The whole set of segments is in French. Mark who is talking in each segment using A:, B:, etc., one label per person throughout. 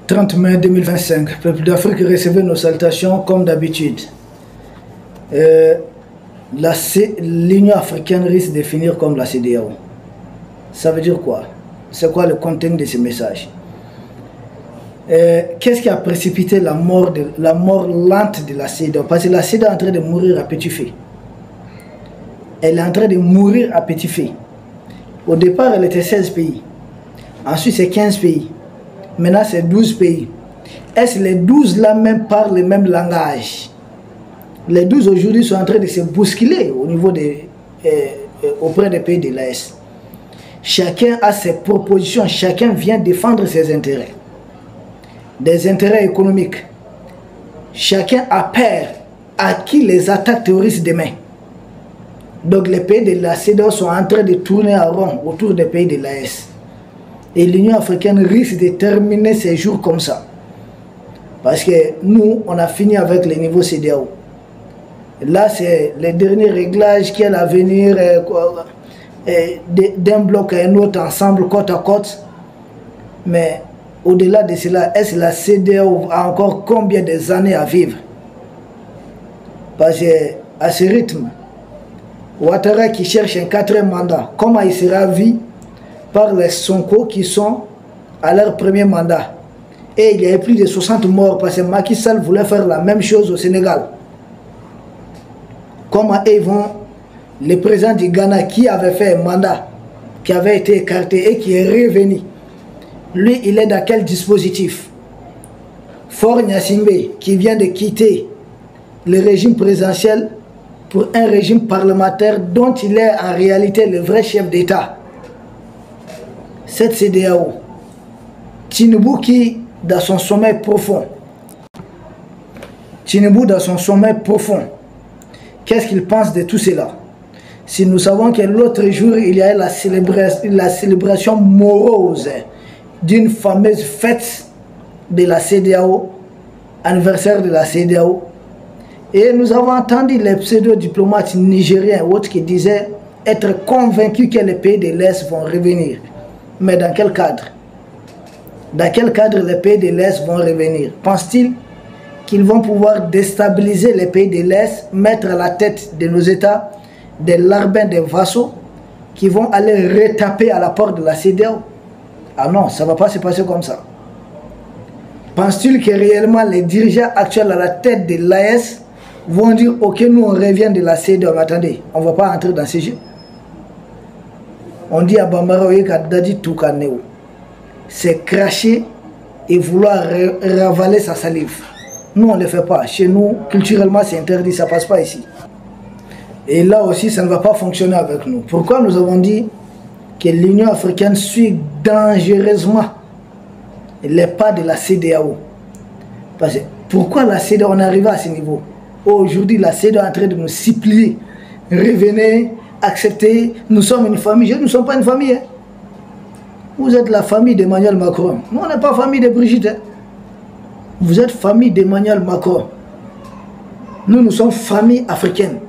A: 30 mai 2025, peuple d'Afrique, recevez nos salutations comme d'habitude. L'Union africaine risque de finir comme la CEDEAO. Ça veut dire quoi? C'est quoi le contenu de ce message? Qu'est-ce qui a précipité la mort lente de la CEDEAO? Parce que la CEDEAO est en train de mourir à petit feu. Elle est en train de mourir à petit feu. Au départ, elle était 16 pays. Ensuite, c'est 15 pays. Maintenant, c'est 12 pays. Est-ce que les 12 là même parlent le même langage? Les 12 aujourd'hui sont en train de se bousculer au niveau auprès des pays de l'AES. Chacun a ses propositions, chacun vient défendre ses intérêts. Des intérêts économiques. Chacun a peur à qui les attaques terroristes demain. Donc les pays de la CEDEAO sont en train de tourner à rond autour des pays de l'AES. Et l'Union africaine risque de terminer ses jours comme ça. Parce que nous, on a fini avec le niveau CEDEAO. Là, c'est les derniers réglages qui est à venir d'un bloc à un autre ensemble, côte à côte. Mais au-delà de cela, est-ce que la CEDEAO a encore combien d'années à vivre? Parce qu'à ce rythme, Ouattara qui cherche un 4e mandat, comment il sera vu par les Sonko qui sont à leur premier mandat? Et il y a plus de 60 morts parce que Macky Sall voulait faire la même chose au Sénégal. Comment ils vont, le président du Ghana qui avait fait un mandat, qui avait été écarté et qui est revenu, lui il est dans quel dispositif? Faure Gnassingbé qui vient de quitter le régime présidentiel pour un régime parlementaire dont il est en réalité le vrai chef d'État. Cette CEDEAO, Tinubu qui dans son sommeil profond, qu'est-ce qu'il pense de tout cela? Si nous savons que l'autre jour il y a eu la célébration morose d'une fameuse fête de la CEDEAO, anniversaire de la CEDEAO, et nous avons entendu les pseudo-diplomates nigériens ou autres qui disaient être convaincus que les pays de l'Est vont revenir. Mais dans quel cadre? Dans quel cadre les pays de l'Est vont revenir? Pense-t-il qu'ils vont pouvoir déstabiliser les pays de l'Est, mettre à la tête de nos États des larbins, des vassaux qui vont aller retaper à la porte de la CEDEAO? Ah non, ça ne va pas se passer comme ça. Pense-t-il que réellement les dirigeants actuels à la tête de l'AES vont dire ok, nous on revient de la CEDEAO, mais attendez, on ne va pas entrer dans ces jeux? On dit à Bambara Dadi Toukaneo, c'est cracher et vouloir ravaler sa salive. Nous on ne le fait pas. Chez nous, culturellement c'est interdit, ça ne passe pas ici. Et là aussi, ça ne va pas fonctionner avec nous. Pourquoi nous avons dit que l'Union africaine suit dangereusement les pas de la CEDEAO? Parce que pourquoi la CEDEAO, on est arrivé à ce niveau? Aujourd'hui, la CEDEAO est en train de nous supplier. Revenez, acceptez, nous sommes une famille. Nous ne sommes pas une famille. Hein. Vous êtes la famille d'Emmanuel Macron. Nous, on n'est pas famille de Brigitte. Hein. Vous êtes famille d'Emmanuel Macron. Nous sommes famille africaine.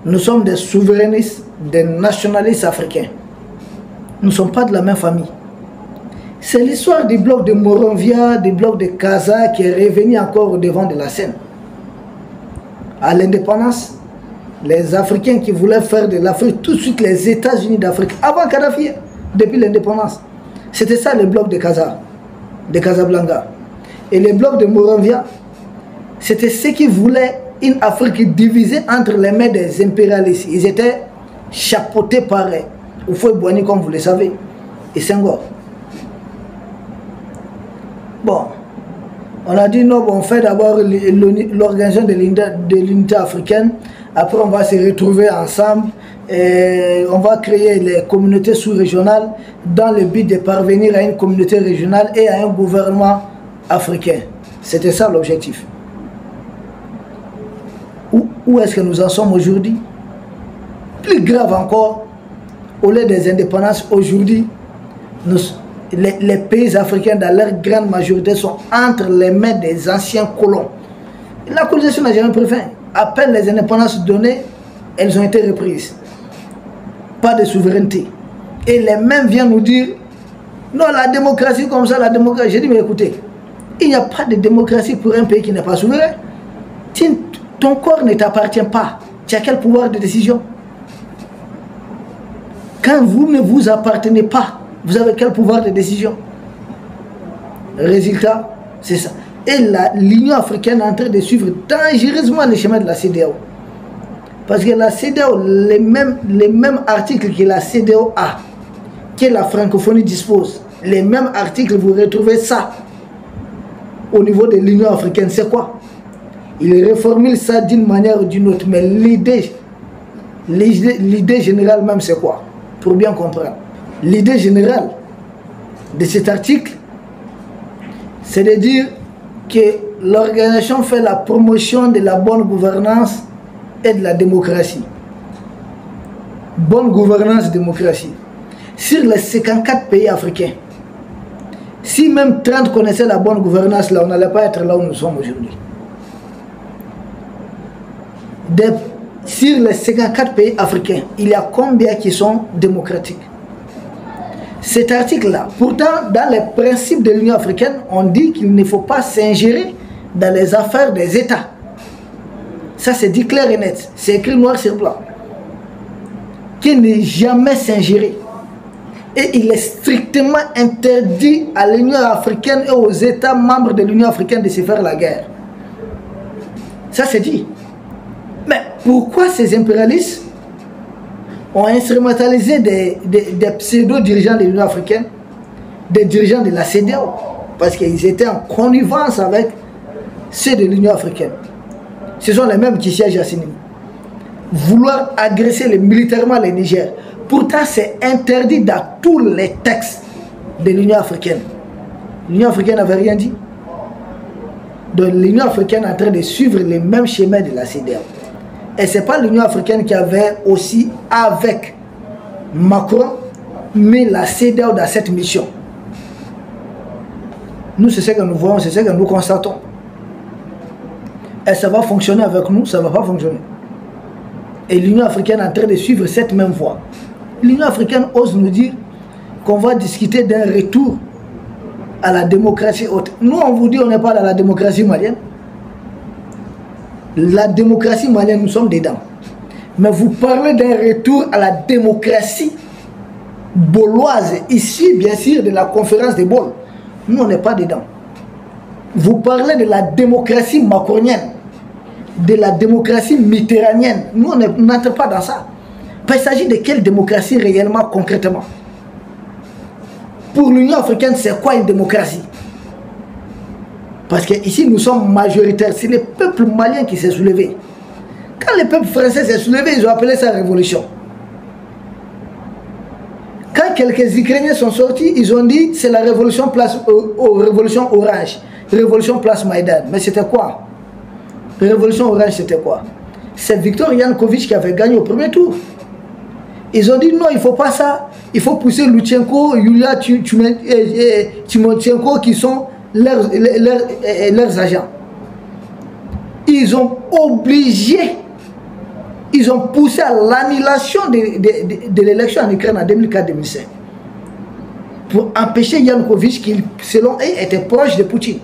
A: Nous sommes des souverainistes, des nationalistes africains. Nous ne sommes pas de la même famille. C'est l'histoire du bloc de Moronvia, du bloc de Casa qui est revenu encore au devant de la scène. À l'indépendance, les Africains qui voulaient faire de l'Afrique tout de suite les États-Unis d'Afrique, avant Kadhafi, depuis l'indépendance. C'était ça le bloc de Casa, de Casablanca. Et le bloc de Moronvia, c'était ceux qui voulaient une Afrique divisée entre les mains des impérialistes. Ils étaient chapeautés par Houphouët-Boigny, comme vous le savez, et Senghor. Bon, on a dit non, on fait d'abord l'organisation de l'unité africaine, après on va se retrouver ensemble, et on va créer les communautés sous-régionales dans le but de parvenir à une communauté régionale et à un gouvernement africain. C'était ça l'objectif. Où est-ce que nous en sommes aujourd'hui? Plus grave encore, au lieu des indépendances, aujourd'hui, les pays africains, dans leur grande majorité, sont entre les mains des anciens colons. La colonisation n'a jamais pris fin. À peine les indépendances données, elles ont été reprises. Pas de souveraineté. Et les mêmes viennent nous dire, non, la démocratie comme ça, la démocratie. J'ai dit, mais écoutez, Il n'y a pas de démocratie pour un pays qui n'est pas souverain. Ton corps ne t'appartient pas. Tu as quel pouvoir de décision? Quand vous ne vous appartenez pas, vous avez quel pouvoir de décision? Résultat, c'est ça. Et l'Union africaine est en train de suivre dangereusement le chemin de la CEDEAO. Parce que la CEDEAO, les mêmes articles que la CEDEAO a, que la francophonie dispose, les mêmes articles, vous retrouvez ça au niveau de l'Union africaine. C'est quoi? Ils reformulent ça d'une manière ou d'une autre. Mais l'idée générale même, c'est quoi? Pour bien comprendre. L'idée générale de cet article, c'est de dire que l'organisation fait la promotion de la bonne gouvernance et de la démocratie. Bonne gouvernance, démocratie. Sur les 54 pays africains, si même 30 connaissaient la bonne gouvernance, là, on n'allait pas être là où nous sommes aujourd'hui. Sur les 54 pays africains, il y a combien qui sont démocratiques? Cet article-là, pourtant, dans les principes de l'Union africaine, on dit qu'il ne faut pas s'ingérer dans les affaires des États. Ça, c'est dit clair et net. C'est écrit noir sur blanc. Qu'il n'est jamais s'ingérer. Et il est strictement interdit à l'Union africaine et aux États membres de l'Union africaine de se faire la guerre. Ça, c'est dit. Mais pourquoi ces impérialistes ont instrumentalisé des pseudo-dirigeants de l'Union africaine, des dirigeants de la CEDEAO? Parce qu'ils étaient en connivence avec ceux de l'Union africaine. Ce sont les mêmes qui siègent à Sénime. Vouloir agresser militairement le Niger. Pourtant, c'est interdit dans tous les textes de l'Union africaine. L'Union africaine n'avait rien dit. Donc l'Union africaine est en train de suivre les mêmes schémas de la CEDEAO. Et ce n'est pas l'Union africaine qui avait aussi, avec Macron, mis la CEDEAO dans cette mission. Nous, c'est ce que nous voyons, c'est ce que nous constatons. Et ça va fonctionner avec nous, ça ne va pas fonctionner. Et l'Union africaine est en train de suivre cette même voie. L'Union africaine ose nous dire qu'on va discuter d'un retour à la démocratie haute. Nous, on vous dit on n'est pas dans la démocratie malienne. La démocratie malienne, nous sommes dedans. Mais vous parlez d'un retour à la démocratie bauloise, ici, bien sûr, de la conférence de Bâle. Nous, on n'est pas dedans. Vous parlez de la démocratie macronienne, de la démocratie mitterrandienne. Nous, on n'entre pas dans ça. Il s'agit de quelle démocratie réellement, concrètement? Pour l'Union africaine, c'est quoi une démocratie? Parce qu'ici, nous sommes majoritaires. C'est le peuple malien qui s'est soulevé. Quand le peuple français s'est soulevé, ils ont appelé ça révolution. Quand quelques Ukrainiens sont sortis, ils ont dit c'est la révolution révolution orange, révolution place Maïdan. Mais c'était quoi? Révolution orange, c'était quoi? C'est Viktor Yanukovych qui avait gagné au premier tour. Ils ont dit non, il ne faut pas ça. Il faut pousser Loutchenko, Yulia Timonchenko qui sont leurs agents. Ils ont obligé, ils ont poussé à l'annulation de l'élection en Ukraine en 2004-2005 pour empêcher Yanukovych qui, selon eux, était proche de Poutine.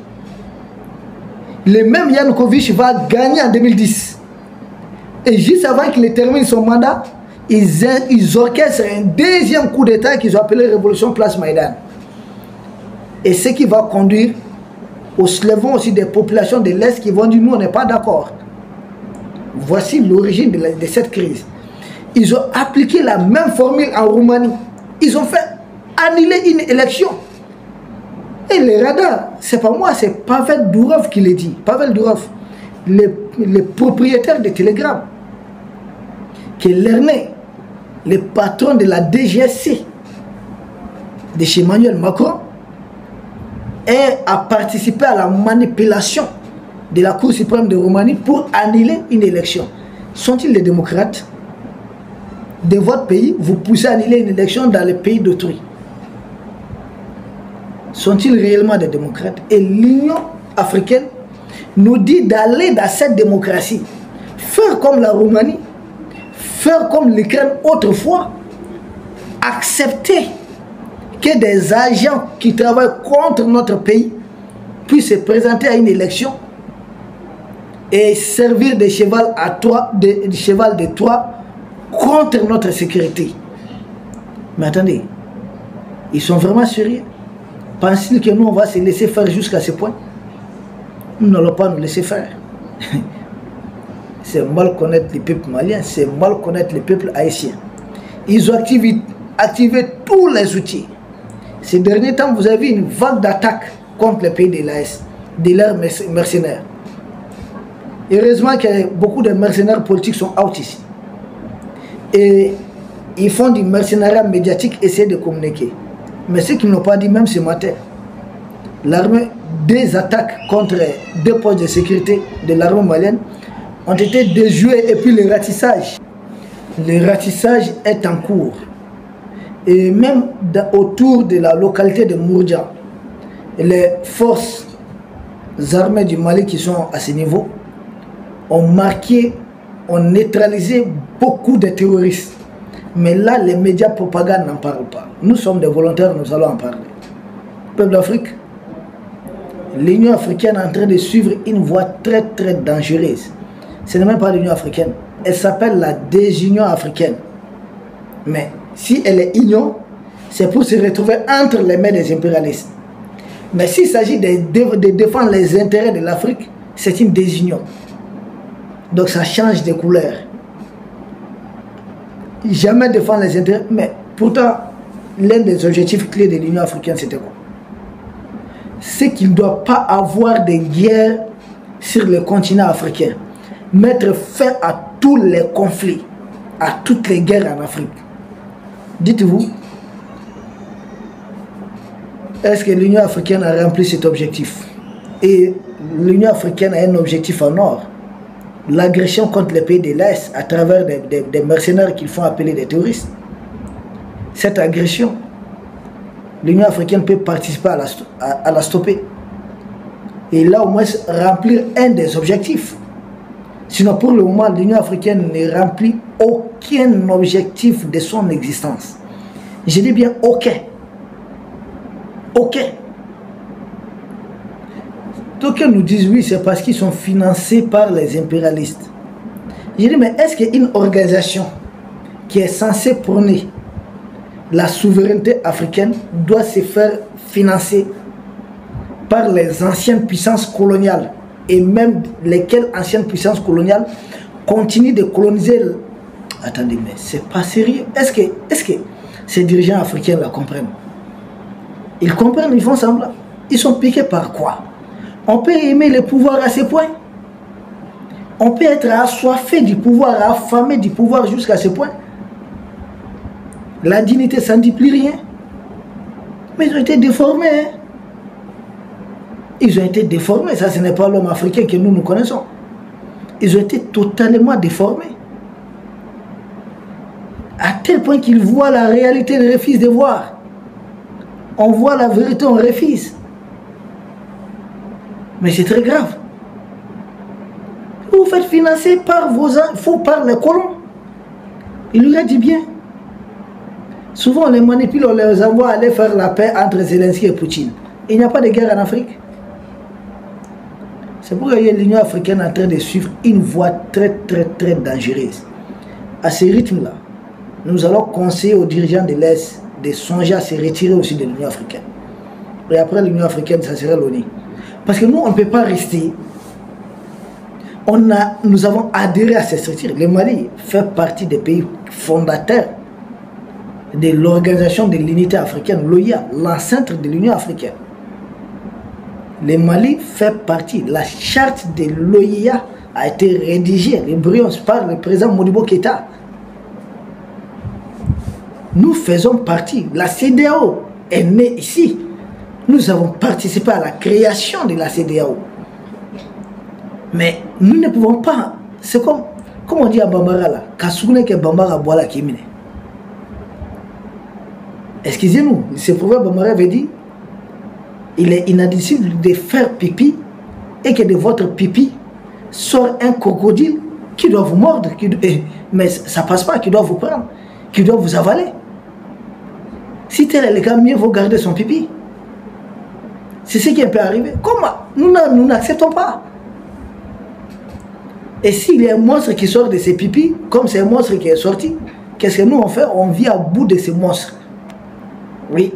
A: Le même Yanukovych va gagner en 2010. Et juste avant qu'il termine son mandat, ils orchestrent un deuxième coup d'État qu'ils ont appelé Révolution Place Maïdan. Et ce qui va conduire au soulèvement aussi des populations de l'Est qui vont dire nous on n'est pas d'accord. Voici l'origine de cette crise. Ils ont appliqué la même formule en Roumanie. Ils ont fait annuler une élection. Et les radars, c'est pas moi, c'est Pavel Durov qui le dit. Pavel Durov, le propriétaire de Telegram, qui est l'aîné, le patron de la DGSC de chez Emmanuel Macron, et a participé à la manipulation de la Cour suprême de Roumanie pour annuler une élection. Sont-ils des démocrates? De votre pays, vous poussez à annuler une élection dans le pays d'autrui. Sont-ils réellement des démocrates? Et l'Union africaine nous dit d'aller dans cette démocratie, faire comme la Roumanie, faire comme l'Ukraine autrefois, accepter que des agents qui travaillent contre notre pays puisse se présenter à une élection et servir de cheval de Troie contre notre sécurité. Mais attendez, ils sont vraiment sérieux? Pensent-ils que nous, on va se laisser faire jusqu'à ce point? Nous n'allons pas nous laisser faire. C'est mal connaître les peuples maliens, c'est mal connaître les peuples haïtiens. Ils ont activé tous les outils. Ces derniers temps, vous avez vu une vague d'attaques contre les pays de l'AS, de leurs mercenaires. Heureusement que beaucoup de mercenaires politiques sont out ici. Et ils font du mercenariat médiatique, essayer de communiquer. Mais ce qu'ils n'ont pas dit même ce matin, l'armée, des attaques contre deux postes de sécurité de l'armée malienne ont été déjouées et puis le ratissage. Le ratissage est en cours. Et même autour de la localité de Mourdja, les forces armées du Mali qui sont à ce niveau ont marqué, ont neutralisé beaucoup de terroristes. Mais là, les médias propagande n'en parlent pas. Nous sommes des volontaires, nous allons en parler. Peuple d'Afrique, l'Union africaine est en train de suivre une voie très très dangereuse. Ce n'est même pas l'Union africaine. Elle s'appelle la désunion africaine. Mais si elle est union, c'est pour se retrouver entre les mains des impérialistes. Mais s'il s'agit de défendre les intérêts de l'Afrique, c'est une désunion. Donc ça change de couleur. Jamais défendre les intérêts. Mais pourtant, l'un des objectifs clés de l'Union africaine, c'était quoi? C'est qu'il ne doit pas avoir de guerre sur le continent africain. Mettre fin à tous les conflits, à toutes les guerres en Afrique. Dites-vous, est-ce que l'Union africaine a rempli cet objectif? Et l'Union africaine a un objectif en or. L'agression contre les pays de l'Est à travers des mercenaires qu'ils font appeler des terroristes. Cette agression, l'Union africaine peut participer à la stopper. Et là, au moins, remplir un des objectifs. Sinon, pour le moment, l'Union africaine ne remplit aucun objectif de son existence. Je dis bien aucun. Aucun. D'aucuns nous disent oui, c'est parce qu'ils sont financés par les impérialistes. Je dis, mais est-ce qu'une organisation qui est censée prôner la souveraineté africaine doit se faire financer par les anciennes puissances coloniales, et même lesquelles anciennes puissances coloniales continuent de coloniser? Attendez, mais c'est pas sérieux. Est-ce que ces dirigeants africains la comprennent? Ils comprennent, ils font semblant. Ils sont piqués par quoi? On peut aimer le pouvoir à ce point. On peut être assoiffé du pouvoir, affamé du pouvoir jusqu'à ce point. La dignité, ça ne dit plus rien. Mais ils ont été déformés. Hein? Ils ont été déformés. Ça, ce n'est pas l'homme africain que nous connaissons. Ils ont été totalement déformés. À tel point qu'ils voient la réalité, ils refusent de voir. On voit la vérité, on refuse. Mais c'est très grave. Vous vous faites financer par par les colons. Il lui a dit bien. Souvent on les manipule, on les envoie aller faire la paix entre Zelensky et Poutine. Il n'y a pas de guerre en Afrique. C'est pourquoi l'Union africaine est en train de suivre une voie très très très dangereuse. À ce rythme-là, nous allons conseiller aux dirigeants de l'Est de songer à se retirer aussi de l'Union africaine. Et après l'Union africaine, ça sera l'ONU. Parce que nous, on ne peut pas rester. Nous avons adhéré à cette structure. Le Mali fait partie des pays fondateurs de l'Organisation de l'Unité africaine, l'OIA, l'ancêtre de l'Union africaine. Le Mali fait partie. La charte de l'OIA a été rédigée, l'embryon, par le président Modibo Keïta. Nous faisons partie. La CEDEAO est née ici. Nous avons participé à la création de la CEDEAO. Mais nous ne pouvons pas. C'est comme on dit à Bambara là. Kassoune ke Bambara boala kimine. Excusez-nous, ce proverbe Bambara veut dire il est inadmissible de faire pipi et que de votre pipi sort un crocodile qui doit vous mordre, mais ça passe pas, qui doit vous prendre, qui doit vous avaler. Si tel est le cas, mieux vaut garder son pipi. C'est ce qui peut arriver. Comment? Nous n'acceptons pas. Et s'il y a un monstre qui sort de ses pipis, comme c'est un monstre qui est sorti, qu'est-ce que nous on fait? On vit à bout de ces monstres. Oui,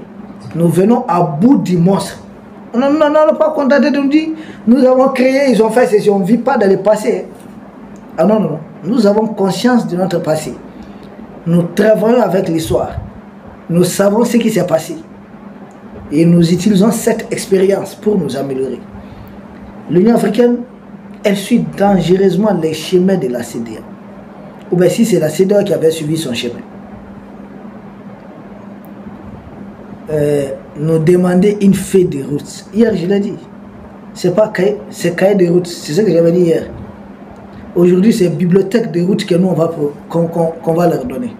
A: nous venons à bout du monstre. Non, pas contenté de nous dire, nous avons créé, ils ont fait ceci, on ne vit pas dans le passé. Ah non, non, non. Nous avons conscience de notre passé. Nous travaillons avec l'histoire. Nous savons ce qui s'est passé. Et nous utilisons cette expérience pour nous améliorer. L'Union africaine, elle suit dangereusement les chemins de la CEDEAO. Ou bien si c'est la CEDEAO qui avait suivi son chemin. Nous demander une feuille de route. Hier, je l'ai dit. C'est pas cahier, c'est cahier de route. C'est ce que j'avais dit hier. Aujourd'hui, c'est bibliothèque de route que nous, qu'on va leur donner.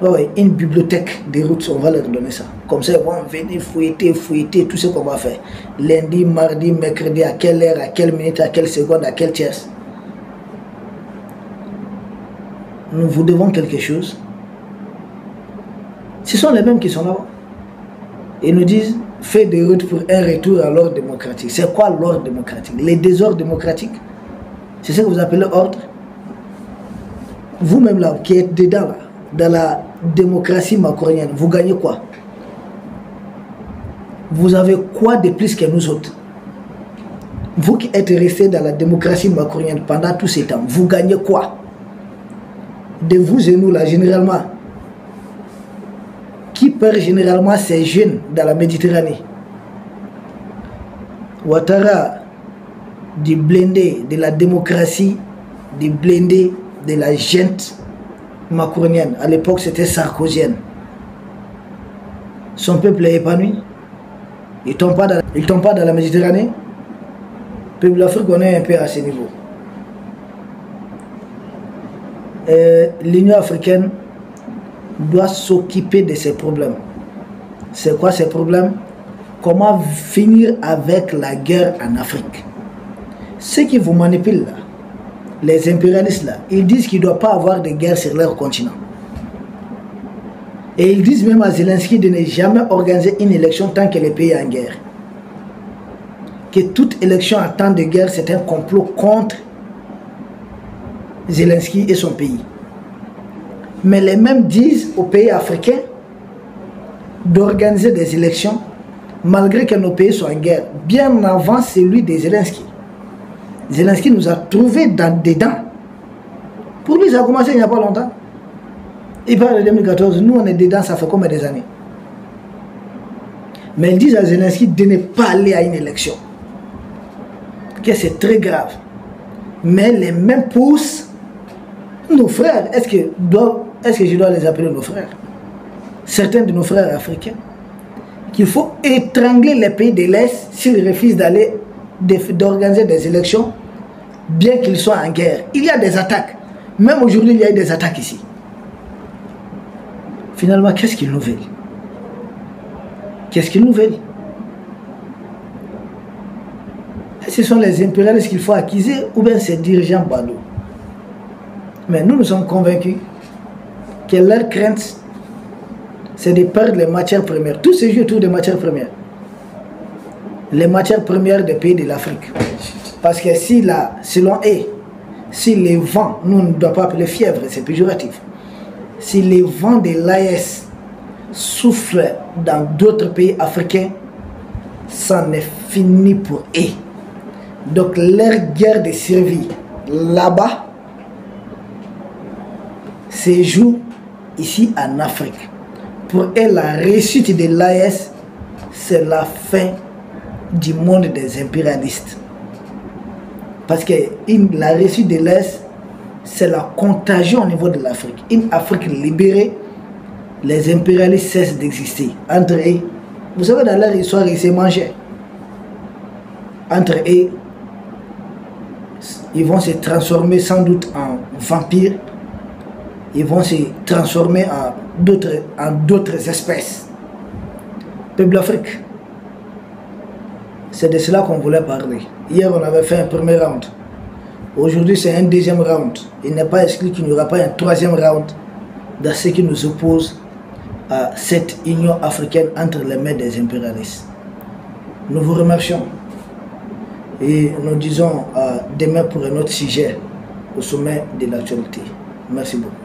A: Oui, une bibliothèque de route, on va leur donner ça. Comme ça, ils vont venir fouetter tout ce qu'on va faire. Lundi, mardi, mercredi, à quelle heure, à quelle minute, à quelle seconde, à quelle tierce. Nous vous devons quelque chose. Ce sont les mêmes qui sont là-bas. Ils nous disent, fais des routes pour un retour à l'ordre démocratique. C'est quoi l'ordre démocratique? Les désordres démocratiques. C'est ce que vous appelez ordre. Vous-même là, qui êtes dedans, là, dans la démocratie macronienne, vous gagnez quoi? Vous avez quoi de plus que nous autres? Vous qui êtes restés dans la démocratie macronienne pendant tous ces temps, vous gagnez quoi? De vous et nous là, généralement, qui perd généralement ces jeunes dans la Méditerranée? Ouattara, du blindé de la démocratie, du blindé de la gente macronienne. À l'époque, c'était sarkozienne. Son peuple est épanoui. Il ne tombe pas dans la Méditerranée. Le peuple de l'Afrique, on est un peu à ce niveau. L'Union africaine doit s'occuper de ces problèmes. C'est quoi ces problèmes? Comment finir avec la guerre en Afrique? Ceux qui vous manipulent là, les impérialistes là, ils disent qu'il ne doit pas avoir de guerre sur leur continent. Et ils disent même à Zelensky de ne jamais organiser une élection tant que le pays est en guerre. Que toute élection en temps de guerre, c'est un complot contre Zelensky et son pays. Mais les mêmes disent aux pays africains d'organiser des élections malgré que nos pays soient en guerre, bien avant celui de Zelensky. Zelensky nous a trouvés dedans. Pour lui, ça a commencé il n'y a pas longtemps. Il parle de 2014, nous on est dedans, ça fait combien des années? Mais ils disent à Zelensky de ne pas aller à une élection. Que c'est très grave. Mais les mêmes poussent nos frères. Est-ce que je dois les appeler nos frères? Certains de nos frères africains. Qu'il faut étrangler les pays de l'Est s'ils refusent d'organiser des élections, bien qu'ils soient en guerre. Il y a des attaques. Même aujourd'hui, il y a eu des attaques ici. Finalement, qu'est-ce qu'ils nous veulent? Qu'est-ce qu'ils nous veulent? Ce sont les impérialistes qu'il faut accuser ou bien ces dirigeants badauds. Mais nous sommes convaincus que leur crainte, c'est de perdre les matières premières. Tout se joue autour des matières premières. Les matières premières des pays de l'Afrique. Parce que si selon eux, si les vents, nous ne doit pas appeler fièvre, c'est péjoratif. Si les vents de l'AES soufflent dans d'autres pays africains, ça n'est fini pour eux. Donc leur guerre de survie là-bas se joue ici en Afrique. Pour eux, la réussite de l'AES, c'est la fin du monde des impérialistes. Parce que la réussite de l'Est, c'est la contagion au niveau de l'Afrique. Une Afrique libérée, les impérialistes cessent d'exister. Entre eux, vous savez, dans leur histoire, ils se mangeaient. Entre eux, ils vont se transformer sans doute en vampires. Ils vont se transformer en d'autres espèces. Peuple d'Afrique, c'est de cela qu'on voulait parler. Hier, on avait fait un premier round. Aujourd'hui, c'est un deuxième round. Il n'est pas exclu qu'il n'y aura pas un troisième round dans ce qui nous oppose à cette union africaine entre les mains des impérialistes. Nous vous remercions et nous disons demain pour un autre sujet au sommet de l'actualité. Merci beaucoup.